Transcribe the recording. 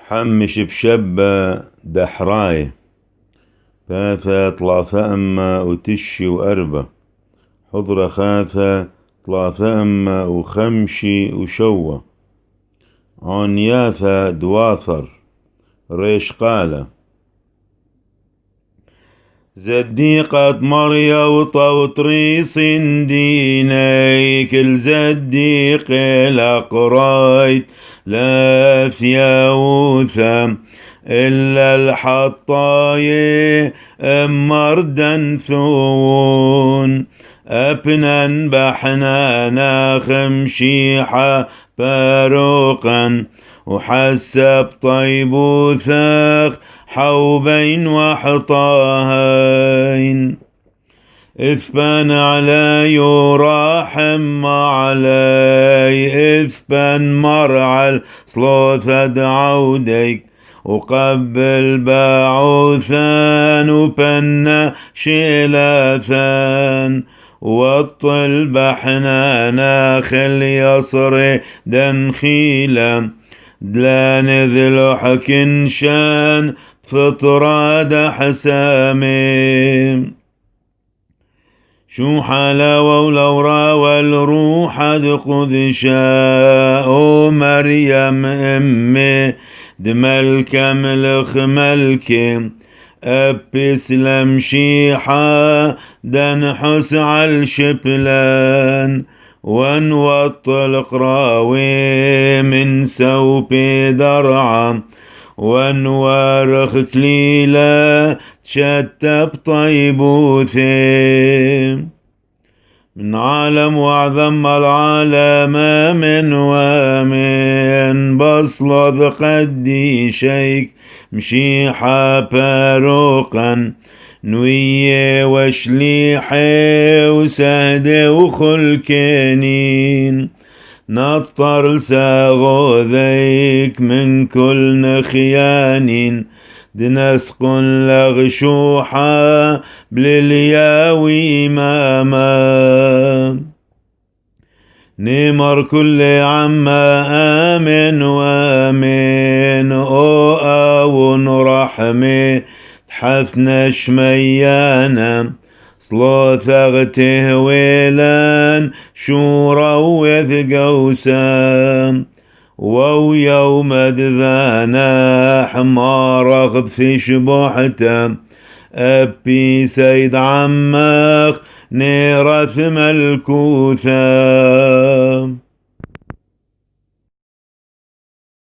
حمش بشبة دحراي فافا طلافة أما وتشي وأربة حضرة خافة طلافة أما وخمشي وشوة عنيافة دواثر ريش قالة زديقة مريا وطوطريس ديني كل زديق الأقرايت لا فياوثا إلا الحطاي مردا ثون أبنا بحنانا خمشيحة باروقا وحسب طيب وثاخ حوبين وحطاهين إثبان علي يراحم علي إثبان مرعى صلوث دعوديك وقبل باعوثان وبنا شيلاثان والطل بحنانا خل يصري دنخيلا دلا نذل حكنشان فطراد حسامي شو حلاوة ولورا والروح خذ شاء مريم أمي دملك ملخ ملكي أبسلم شيحة دنحس على الشبلان ونوطل قراوي من سوبي درعا ونوارخ كليلة تشتب طيبوثي من عالم وأعظم العالم من ومن بصلذ قدي شيك مشيحة باروقا نوية وشليحة وسهدة وخلكنين نطر لساغو ذيك من كل نخيانين دنسق لغشوحة بللياوي ماما نمر كل عما آمن وآمن أون رحمي تحثنا شميانا صلوث اغته ويلان شورا ويثقوسام وو يوم دذانا حمار اغب في شبوحته أبي سيد عمخ نيرث ملكوثا